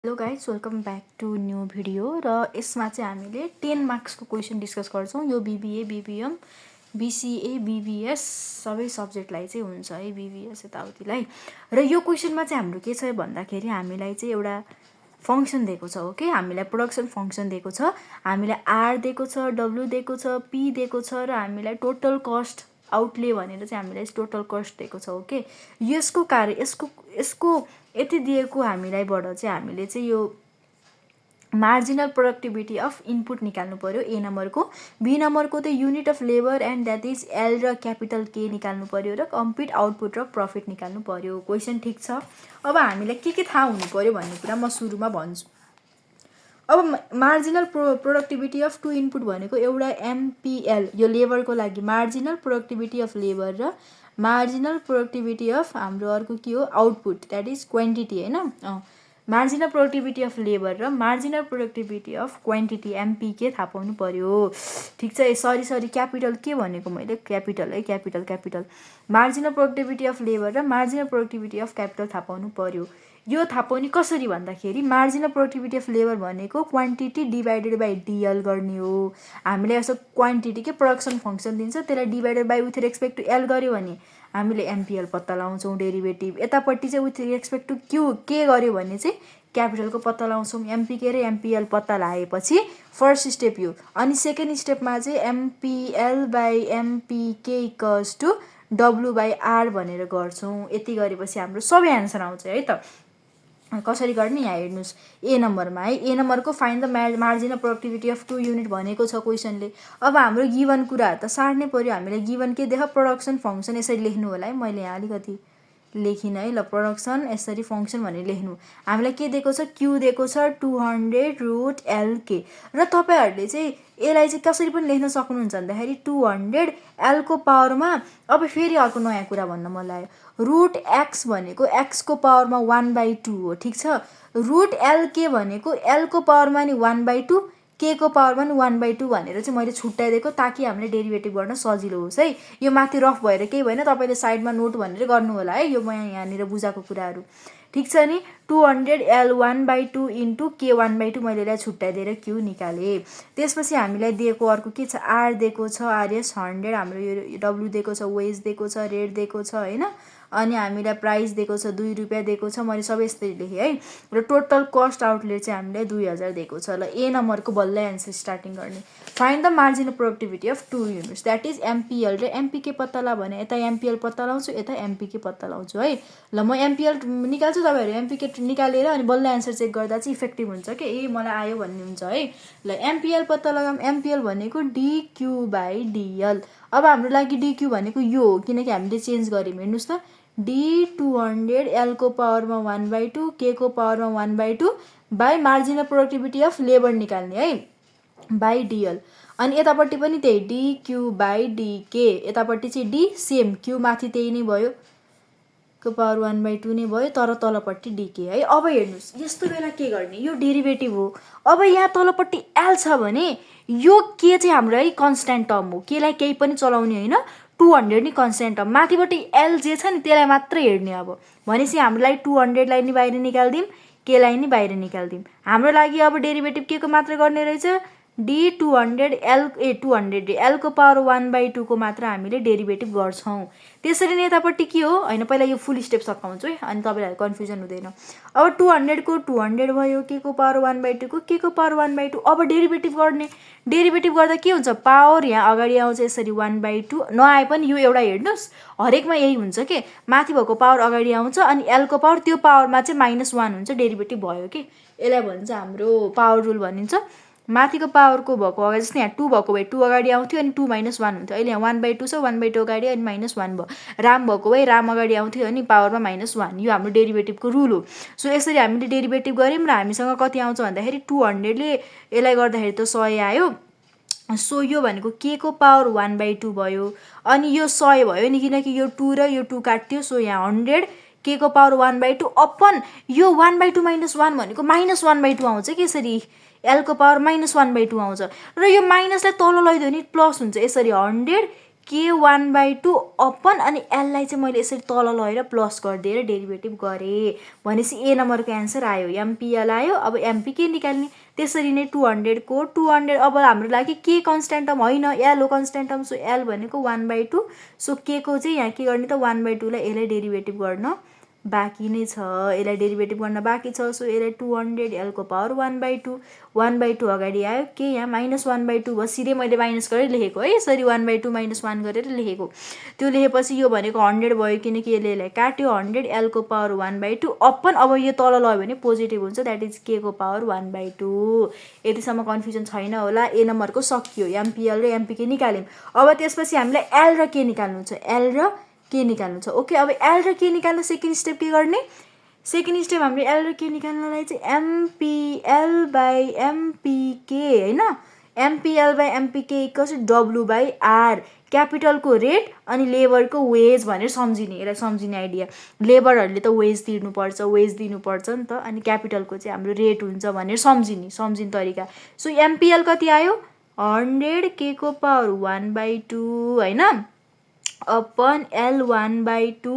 Hello guys welcome back to new video र यसमा चाहिँ हामीले 10 मार्क्सको क्वेसन डिस्कस गर्छौँ। यो बिबिए बिबिएम बिसिए बिबिएस सबै सब्जेक्टलाई चाहिँ हुन्छ है, बिबिएस यताउतिलाई। र यो क्वेसनमा चाहिँ हाम्रो के छ भन्दाखेरि हामीलाई चाहिँ एउटा फङ्सन दिएको छ, ओके। हामीलाई प्रोडक्सन फङ्सन दिएको छ, हामीलाई आर दिएको छ, डब्लु दिएको छ, पी दिएको छ र हामीलाई टोटल कस्ट आउटले भनेर चाहिँ हामीलाई टोटल कस्ट दिएको छ, ओके। यसको यसको यति दिएको हामीलाईबाट चाहिँ हामीले चाहिँ यो मार्जिनल प्रोडक्टिभिटी अफ इनपुट निकाल्नु पर्यो ए नम्बरको। बी नम्बरको चाहिँ unit of labour and that is L र क्यापिटल के निकाल्नु पर्यो र कम्प्लिट आउटपुट र प्रफिट निकाल्नु पर्यो। क्वेसन ठिक छ। अब हामीलाई के थाहा हुनु पर्यो भन्ने कुरा म सुरुमा भन्छु। अब marginal productivity of two input भनेको एउटा एमपिएल, यो लेबरको लागि मार्जिनल प्रोडक्टिभिटी अफ लेबर र मार्जिनल प्रोडक्टिभिटी अफ हाम्रो अर्को के हो आउटपुट, द्याट इज क्वान्टिटी, होइन। मार्जिनल प्रोडक्टिभिटी अफ लेबर र marginal productivity of quantity MPK थाहा पाउनु पर्यो। ठिक छ। सरी क्यापिटल के भनेको मैले, क्यापिटल है, capital marginal productivity of labour र मार्जिनल प्रोडक्टिभिटी अफ क्यापिटल थाहा पाउनु पर्यो। यो थाहा पाउने कसरी भन्दाखेरि मार्जिनल प्रोडक्टिभिटी अफ लेबर भनेको क्वान्टिटी डिभाइडेड बाई डिएल गर्ने हो। हामीले यसो क्वान्टिटी के प्रोडक्सन फङ्सन दिन्छ, त्यसलाई divided by with respect to L गऱ्यो भने हामीले एमपिएल पत्ता लगाउँछौँ डेरिभेटिभ। यतापट्टि चाहिँ विथ रेस्पेक्ट टु क्यू के गर्यो भने चाहिँ क्यापिटलको पत्ता लगाउँछौँ। एमपिके र एमपिएल पत्ता लगाएपछि फर्स्ट स्टेप यो, अनि सेकेन्ड स्टेपमा चाहिँ MPL by MPK equals to W by R भनेर गर्छौँ। यति गरेपछि हाम्रो सबै एन्सर आउँछ है त। कसरी गर्ने यहाँ हेर्नुहोस्, ए नम्बरमा है, ए नम्बरको find the marginal productivity of two unit भनेको छ क्वेसनले। अब हाम्रो गिभन कुराहरू त सार्नै पर्यो। हामीले गिभन के देख प्रोडक्सन फङ्सन यसरी लेख्नु होला है, मैले यहाँ अलिकति लेखिनँ है ल। प्रोडक्सन यसरी फङ्सन भनेर लेख्नु। हामीलाई के दिएको छ, क्यू दिएको छ 200 रुट एलके र तपाईँहरूले चाहिँ यसलाई चाहिँ कसरी पनि लेख्न सक्नुहुन्छ भन्दाखेरि 200 एलको पावरमा। अब फेरि अर्को नयाँ कुरा भन्न मन लाग्यो, रुट एक्स भनेको एक्सको पावरमा 1/2 हो, ठिक छ। रुट एलके भनेको एलको पावरमा नि 1/2, के को पावरमा नि 1/2 भनेर चाहिँ मैले छुट्याइदिएको ताकि हामीले डेरिभेटिभ गर्न सजिलो होस् है। यो माथि रफ भएर केही भएन, तपाईँले साइडमा नोट भनेर गर्नु होला है, यो म यहाँनिर बुझाएको कुराहरू ठिक छ नि। 200 एल 1/2 इन्टु के 1/2 मैले यसलाई छुट्याइदिएर क्यू निकालेँ। त्यसपछि हामीलाई दिएको अर्को के छ, आर दिएको छ, आरएस 100, हाम्रो यो डब्लु दिएको छ, वेज दिएको छ, रेट दिएको छ, होइन। अनि हामीलाई प्राइस दिएको छ 2 रुपियाँ दिएको छ, मैले सबै यस्तै लेखेँ है। र टोटल कस्ट आउटलेट चाहिँ हामीलाई 2000 दिएको छ। ल ए नम्बरको बल्ल एन्सर स्टार्टिङ गर्ने। Find the marginal productivity of two units, that is MPL र एमपिके पत्ता ला भने यता एमपिएल पत्ता लगाउँछु, यता एमपिके पत्ता लगाउँछु है। ल म एमपिएल निकाल्छु, तपाईँहरू एमपिके निकालेर अनि बल्ल एन्सर चेक गर्दा चाहिँ इफेक्टिभ हुन्छ कि ए मलाई आयो भन्ने हुन्छ है। ल एमपिएल पत्ता लगाऊँ। एमपिएल भनेको डिक्यू बाई डिएल। अब हाम्रो लागि डिक्यू भनेको यो हो, किनकि हामीले चेन्ज गऱ्यौँ। हेर्नुहोस् त, डी 200 एलको पावरमा 1/2, के को पावरमा 1/2 by marginal productivity of labour निकाल्ने है, बाई डिएल। अनि यतापट्टि पनि त्यही डिक्यू बाई डिके, यतापट्टि चाहिँ डी सेम, क्यू माथि त्यही नै भयो, को पावर 1/2 नै भयो, तर तलपट्टि डिके है। अब हेर्नुहोस्, यस्तो बेला के गर्ने, यो डेरिभेटिभ हो। अब यहाँ तलपट्टि एल छ भने यो के चाहिँ हाम्रो है कन्स्ट्यान्ट टर्म हो, केलाई केही पनि चलाउने होइन, 200 नि कन्स्ट्यान्ट टर्म, माथिबाट एल जे छ नि त्यसलाई मात्रै हेर्ने। अब भनेपछि हामीलाई 200 लाई नि बाहिर निकाल्दिउँ, केलाई नि बाहिर निकाल्दिउँ। हाम्रो लागि अब डेरिभेटिभ के को मात्र गर्ने रहेछ, डी 200 एल 200 एलको पावर 1/2 को मात्र हामीले डेरिभेटिभ गर्छौँ। त्यसरी नै यतापट्टि के हो, होइन पहिला यो फुल स्टेप सकाउँछु है, अनि तपाईँलाई कन्फ्युजन हुँदैन। अब 200 को 200 भयो, के को पावर 1/2 को के को पावर 1/2। अब डेरिभेटिभ गर्ने, डेरिभेटिभ गर्दा के हुन्छ, पावर यहाँ अगाडि आउँछ यसरी 1/2, नआए पनि यो एउटा हेर्नुहोस् हरेकमा यही हुन्छ कि माथि भएको पावर अगाडि आउँछ अनि एलको पावर त्यो पावरमा चाहिँ -1 हुन्छ, डेरिभेटिभ भयो कि। यसलाई भन्छ हाम्रो पावर रुल भनिन्छ। माथिको पावरको भएको अगाडि जस्तै यहाँ 2 भएको भए 2 अगाडि आउँथ्यो अनि 2 - 1 हुन्थ्यो। अहिले यहाँ 1/2 छ, 1/2 अगाडि अनि -1 भयो। राम भएको भए राम अगाडि आउँथ्यो अनि पावरमा -1, यो हाम्रो डेरिभेटिभको रुल हो। सो यसरी हामीले डेरिभेटिभ गऱ्यौँ र हामीसँग कति आउँछ भन्दाखेरि 200 ले यसलाई गर्दाखेरि त 100 आयो। सो यो भनेको के को पावर 1/2 भयो, अनि यो 100 भयो नि, किनकि यो 2 र यो 2 काट्यो। सो यहाँ 100 के को पावर 1/2 अपन यो 1/2 -1 भनेको -1/2 आउँछ कि यसरी, एलको पावर -1/2 आउँछ। र यो माइनसलाई तल लैदियो भने प्लस हुन्छ, यसरी 100 k1/2 अपन अनि एललाई चाहिँ मैले यसरी तल लगेर प्लस गरिदिएर डेरिभेटिभ गरेँ भनेपछि ए नम्बरको एन्सर आयो एमपिएल आयो। अब एमपी के निकाल्ने त्यसरी नै 200 को 200 अब हाम्रो लागि के कन्स्ट्यान्ट टर्म होइन एल हो कन्स्ट्यान्ट टर्म सो एल भनेको 1/2 सो के को चाहिँ यहाँ के गर्ने त 1/2 लाई यसलाई डेरिभेटिभ गर्न बाँकी नै छ यसलाई डेरिभेटिभ गर्न बाँकी छ सो यसलाई 200 एल को पावर 1/2 1/2 अगाडि आयो के यहाँ -1/2 भयो सिधै मैले माइनस गरेर लेखेको है यसरी 1/2 -1 गरेर लेखेको त्यो लेखेपछि यो भनेको 100 भयो किनकि यसले यसलाई काट्यो 100 एल को पावर 1/2 अपन अब यो तल लग्यो भने पोजिटिभ हुन्छ द्याट इज के को पावर 1/2 यतिसम्म कन्फ्युजन छैन होला ए नम्बरको सकियो एमपिएल र एमपीके निकाल्यौँ। अब त्यसपछि हामीलाई एल र के निकाल्नु छ एल र के निकाल्नु छ ओके। अब एल र के निकाल्न सेकेन्ड स्टेप के गर्ने सेकेन्ड स्टेप हामीले एल र के निकाल्नलाई चाहिँ एमपिएल/एमपिके होइन एमपिएल/एमपिके इक्वल्स डब्लु/आर क्यापिटलको रेट अनि लेबरको वेज भनेर सम्झिने यसलाई सम्झिने आइडिया लेबरहरूले त वेज दिनुपर्छ नि त अनि क्यापिटलको चाहिँ हाम्रो रेट हुन्छ भनेर सम्झिने तरिका। सो एमपिएल कति आयो 100 के को पावर 1/2 होइन अपन एल 1/2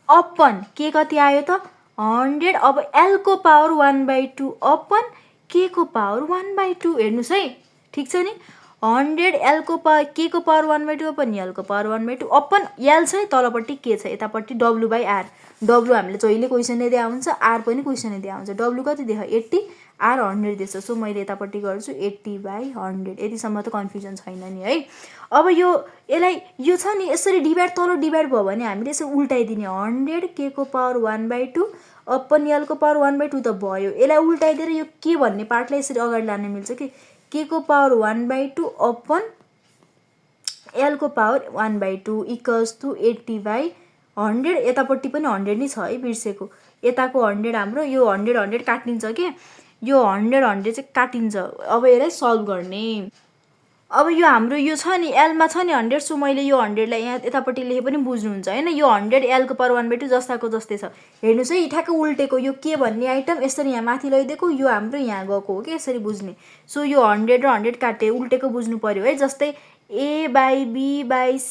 अपन के कति आयो त 100 अब एल को पावर 1/2 अपन के को पावर 1/2 हेर्नुहोस् है ठिक छ नि 100 एल को पावर के को पावर 1/2 अपन एल को पावर 1/2 अपन एल छ तलपट्टि के छ यतापट्टि डब्लु/आर डब्लु हामीले जहिले क्वेसनले दिया हुन्छ आर पनि क्वेसनले दिया हुन्छ डब्लु कति देख 80 आर 100 दिएछ सो मैले यतापट्टि गर्छु 80/100 यतिसम्म त कन्फ्युजन छैन नि है। अब यसलाई यो छ नि यसरी डिभाइड तल डिभाइड भयो भने हामीले यसरी उल्टाइदिने 100 के को पावर 1/2 अपन एल को पावर 1/2 त भयो यसलाई उल्टाइदिएर यो के भन्ने पार्टलाई यसरी अगाडि लान मिल्छ कि के को पावर 1/2 अपन एल को पावर 1/2 इक्वल्स टु 80/100 यतापट्टि पनि 100 नै छ है बिर्सेको यताको 100 हाम्रो यो 100 काटिन्छ के यो 100 चाहिँ काटिन्छ। अब यसलाई सल्भ गर्ने अब यो हाम्रो यो छ नि एलमा छ नि 100 सो मैले यो 100 लाई यहाँ यतापट्टि लेखे पनि बुझ्नुहुन्छ हैन यो 100 एल को पावर 1/2 जस्ताको जस्तै छ हेर्नुस् है ठ्याक्क उल्टेको यो के भन्ने आइटम यसरी यहाँ माथि लैदिएको यो हाम्रो यहाँ गएको हो के यसरी बुझ्ने सो यो 100 र 100 काटे उल्टेको बुझ्नु पर्यो है जस्तै a/b/c/d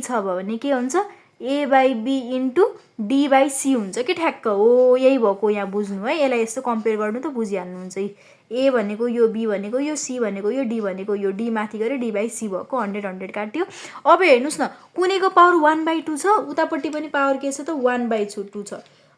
छ भने के हुन्छ a/b इन्टु d/c हुन्छ कि ठ्याक्क हो यही भएको यहाँ बुझ्नु है यसलाई यस्तो कम्पेयर गर्नु त बुझिहाल्नुहुन्छ ए भनेको यो बी भनेको यो सी भनेको यो डी भनेको यो डी माथि गरे d/c भएको 100 काट्यो। अब हेर्नुस् न कुनैको पावर 1/2 छ उतापट्टि पनि पावर के छ त 1/2 छ।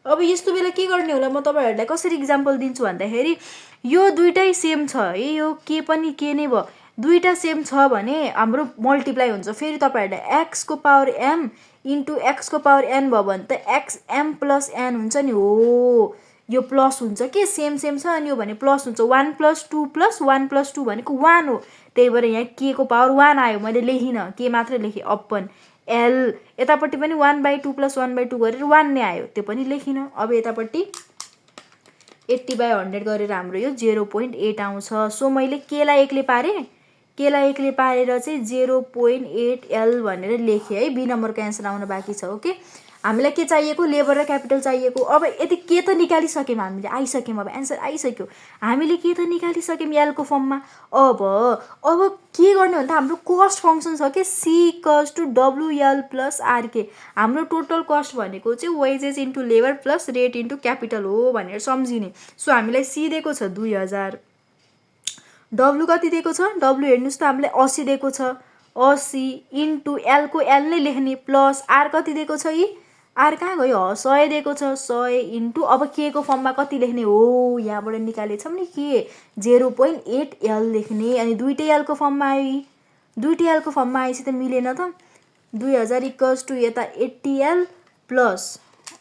अब यस्तो बेला के गर्ने होला म तपाईहरुलाई कसरी एक्जाम्पल दिन्छु भन्दाखेरि यो दुईटै सेम छ है यो के पनि के नै भयो दुईटा सेम छ भने हाम्रो मल्टिप्लाई हुन्छ फेरि तपाईहरुलाई x को पावर m इन्टु x को पावर n भयो भने त xm प्लस n हुन्छ नि हो यो प्लस हुन्छ के सेम छ अनि यो भने प्लस हुन्छ 1 + 2 + 1 + 2 भनेको 1 हो त्यही भएर यहाँ k को पावर 1 आयो मैले लेखिन के मात्र लेखे अपन l यतापट्टि पनि 1/2 + 1/2 गरेर 1 नै आयो त्यो पनि लेखिन। अब यतापट्टि 80/100 गरेर हाम्रो यो 0.8 आउँछ सो मैले k लाई एकले पारेर चाहिँ 0.8 l भनेर लेखे है बी नम्बरको एन्सर आउन बाँकी छ ओके। हामीलाई के चाहिएको लेबर र क्यापिटल चाहिएको अब यति के त निकालिसक्यौं हामीले आइसक्यौं अब एन्सर आइसक्यो हामीले के त निकालिसक्यौं एल को फर्ममा अब के गर्ने भन्दा हाम्रो कस्ट फंक्सन छ के c = WL + RK हाम्रो टोटल कस्ट भनेको चाहिँ wages into labour plus rate into capital हो भनेर सम्झिने सो हामीलाई c दिएको छ 2000 W कति दिएको छ W हेर्नुस् त हामीलाई 80 दिएको छ 80 इन्टु l को l नै लेख्ने प्लस r कति दिएको छ यी r कहाँ गयो 100 दिएको छ 100 इन्टु अब के को फर्ममा कति लेख्ने हो यहाँबाट निकालेछौं नि के 0.8 l लेख्ने अनि दुईटै l को फर्ममा आयो यी दुईटै l को फर्ममा आएपछि त मिलेन त 2000 = यता 80 l प्लस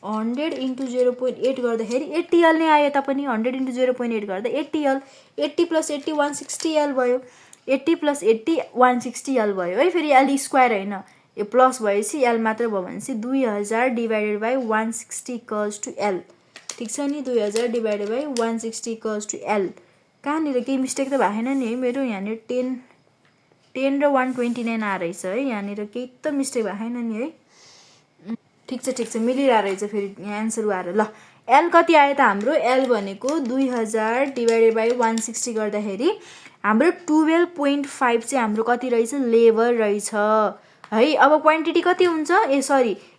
100 इन्टु 0.8 गर्दाखेरि 80 l नै आयो यता पनि 100 इन्टु 0.8 गर्दा 80 l 80 + 80 160 l भयो 80 + 80 160 l भयो है फेरि l स्क्वायर हैन यो प्लस भएपछि l मात्र भयो भनेपछि 2000 / 160 = l ठीक छ नि 2000 / 160 = l कहाँनिर केही मिस्टेक त भएन नि है मेरो यहाँनिर 10 र 129 आ रहेछ है यहाँनिर केही त मिस्टेक भएन नि है ठीक छ मिलिरा रहेछ फेरि यहाँ एन्सर आएर ल l कति आयो त हाम्रो l भनेको 2000 / 160 गर्दाखेरि हाम्रो 12.5 चाहिँ हाम्रो कति रहेछ लेबर रहेछ है। अब क्वान्टिटी कति हुन्छ,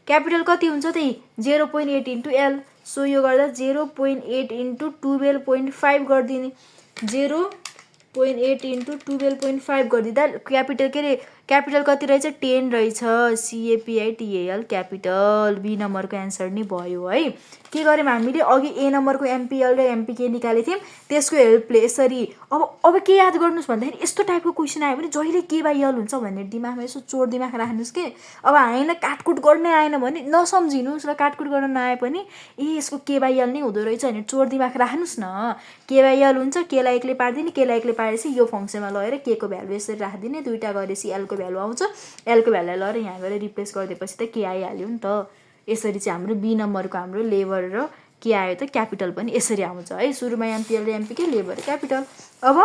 क्यापिटल कति हुन्छ त्यही 0.8 इन्टु एल। सो यो गर्दा 0.8 इन्टु 12.5 गरिदिने, 0.8 इन्टु 12.5 गरिदिँदा क्यापिटल के अरे क्यापिटल कति रहेछ 10 रहेछ। CAPITAL क्यापिटल बी नम्बरको एन्सर नै भयो है। के गर्यौँ हामीले अघि ए नम्बरको MPL र MPK निकालेको थियौँ, त्यसको हेल्पले यसरी। अब के याद गर्नुहोस् भन्दाखेरि यस्तो टाइपको क्वेसन आयो भने जहिले K/L हुन्छ भन्ने दिमागमा यसो चोर दिमाग राख्नुहोस् के। अब हामीलाई काटकुट गर्नै आएन भने नसम्झिनुहोस्, र काटकुट गर्न नआए पनि यसको K/L नै हुँदो रहेछ भने चोर दिमाग राख्नुहोस् न। K/L हुन्छ, Kलाई एक्लै पारिदिने, Kलाई एक्लै पारेपछि यो फङ्सनमा लगेर Kको भ्यालु यसरी राखिदिने, दुईवटा गरेपछि Lको भ्यालु आउँछ, Lको भ्यालुलाई लगेर यहाँ गएर रिप्लेस गरिदिएपछि त K आइहाल्यो नि त। यसरी चाहिँ हाम्रो बी नम्बरको हाम्रो लेबर र के आयो त क्यापिटल पनि यसरी आउँछ है। सुरुमा MPL र MPK, लेबर क्यापिटल। अब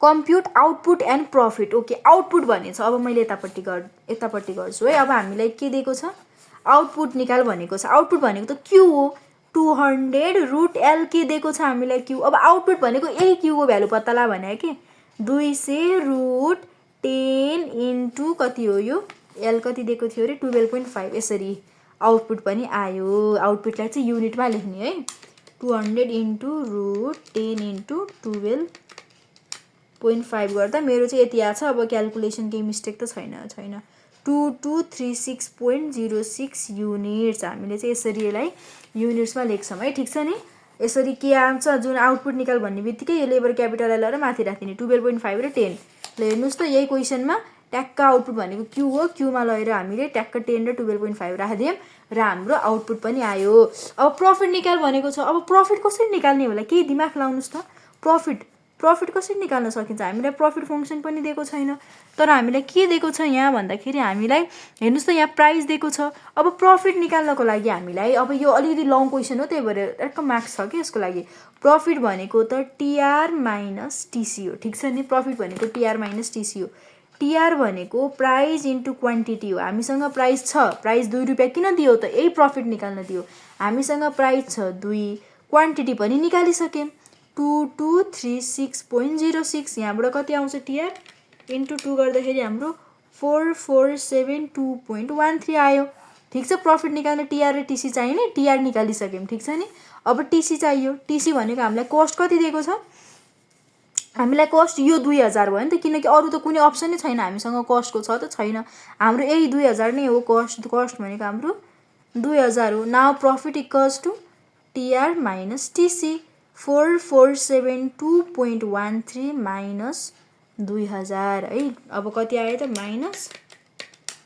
compute output and profit. Okay, output भनेको छ, अब मैले यतापट्टि गर्छु है। अब हामीलाई के दिएको छ, आउटपुट निकाल भनेको छ। आउटपुट भनेको त क्यू हो, 200√L के दिएको छ हामीलाई क्यू। अब आउटपुट भनेको यही क्यूको भ्यालु पत्ता ला भने कि 200√10 इन्टु कति हो यो एल कति दिएको थियो अरे 12.5। यसरी आउटपुट पनि आयो। आउटपुटलाई चाहिँ युनिटमा लेख्ने है, 200 इन्टु √10 इन्टु 12.5 गर्दा मेरो चाहिँ यति आएको छ। अब क्यालकुलेसन केही मिस्टेक त छैन, 2236.06 युनिट्स। हामीले चाहिँ यसरी यसलाई युनिट्समा लेख्छौँ है, ठिक छ नि। यसरी के आउँछ, जुन आउटपुट निकाल भन्ने बित्तिकै यो लेबर क्यापिटललाई लगेर माथि राखिदिने, 12.5 र 10। ल हेर्नुहोस् त, यही क्वेसनमा ट्याक्क आउटपुट भनेको क्यू हो, क्यूमा लगेर हामीले ट्याक्क 10 र 12.5 राखिदियौँ र हाम्रो आउटपुट पनि आयो। अब प्रफिट निकाल भनेको छ। अब प्रफिट कसरी निकाल्ने होला, केही दिमाग लाउनुहोस् त। प्रफिट कसरी निकाल्न सकिन्छ, हामीलाई प्रफिट फङ्सन पनि दिएको छैन। तर हामीलाई के दिएको छ यहाँ भन्दाखेरि हामीलाई हेर्नुहोस् त, यहाँ प्राइस दिएको छ। अब प्रफिट निकाल्नको लागि हामीलाई, अब यो अलिकति लङ क्वेसन हो, त्यही भएर टक्क मार्क्स छ कि यसको लागि। प्रफिट भनेको त TR माइनस TC हो, ठिक छ नि। प्रफिट भनेको TR माइनस TC हो। TR भनेको प्राइस इन्टु क्वान्टिटी हो। हामीसँग प्राइस छ, प्राइस 2 रुपियाँ किन दियो त, यही प्रफिट निकाल्न दियो। हामीसँग प्राइस छ 2, क्वान्टिटी पनि निकालिसक्यौँ 2236.06। यहाँबाट कति आउँछ TR इन्टु 2 गर्दाखेरि हाम्रो 4472.13 आयो, ठिक छ। प्रफिट निकाल्न TR र TC चाहिने, TR निकालिसक्यौँ, ठिक छ नि। अब TC चाहियो। TC भनेको हामीलाई कस्ट कति दिएको छ, हामीलाई कस्ट यो 2000 भयो नि त, किनकि अरू त कुनै अप्सनै छैन हामीसँग, कस्टको छ त छैन, हाम्रो यही 2000 नै हो। कस्ट भनेको हाम्रो 2000 हो। Now profit equals to TR minus TC, 4472.13 minus 2000 है। अब कति आयो त, माइनस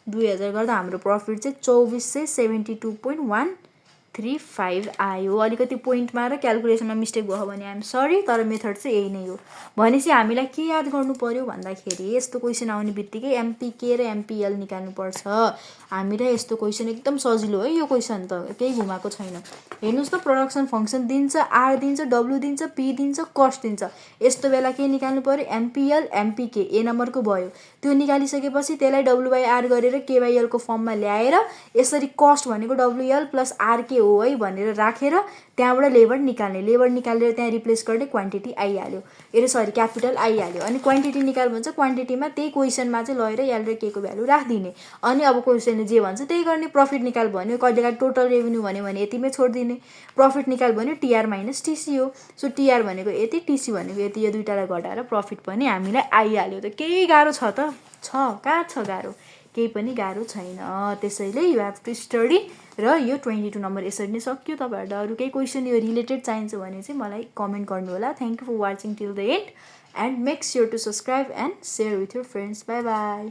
2000 गर्दा हाम्रो प्रफिट चाहिँ 2472.135 आयो। अलिकति पोइन्टमा र क्यालकुलेसनमा मिस्टेक भयो भने आइएम सरी, तर मेथड चाहिँ यही नै हो। भनेपछि हामीलाई के याद गर्नु पर्यो भन्दाखेरि यस्तो क्वेसन आउने बित्तिकै MPK र MPL निकाल्नुपर्छ। हामीलाई यस्तो क्वेसन एकदम सजिलो है, यो क्वेसन त केही घुमाएको छैन। हेर्नुहोस् त, प्रोडक्सन फङ्सन दिन्छ, R दिन्छ, W दिन्छ, P दिन्छ, कस्ट दिन्छ। यस्तो बेला के निकाल्नु पर्यो, MPL MPK ए नम्बरको भयो। त्यो निकालिसकेपछि त्यसलाई W/R गरेर K/L को फर्ममा ल्याएर यसरी कस्ट भनेको WL प्लस RK हो है भनेर राखेर त्यहाँबाट लेबर निकालेर त्यहाँ रिप्लेस गर्ने, क्वान्टिटी आइहाल्यो, क्यापिटल आइहाल्यो। अनि क्वान्टिटी निकाल भन्छ, क्वान्टिटीमा त्यही क्वेसनमा चाहिँ लगेर L र K को भ्यालु राखिदिने। अनि अब क्वेसनले जे भन्छ त्यही गर्ने। प्रफिट निकाल भन्यो, कहिलेकाहीँ टोटल रेभेन्यू भन्यो भने यतिमै छोडिदिने। प्रफिट निकाल भन्यो TR माइनस TC हो। सो TR भनेको यति, TC भनेको यति, यो दुईटालाई घटाएर प्रफिट पनि हामीलाई आइहाल्यो। त केही गाह्रो छ त, कहाँ छ गाह्रो, केही पनि गाह्रो छैन। त्यसैले यु हेभ टु स्टडी। र यो 22 नम्बर यसरी नै सक्यो। तपाईँहरूलाई अरू केही क्वेसन यो रिलेटेड चाहिन्छ भने चाहिँ मलाई कमेन्ट गर्नु होला। Thank you for watching till the end and make sure to subscribe and share with your friends. Bye by.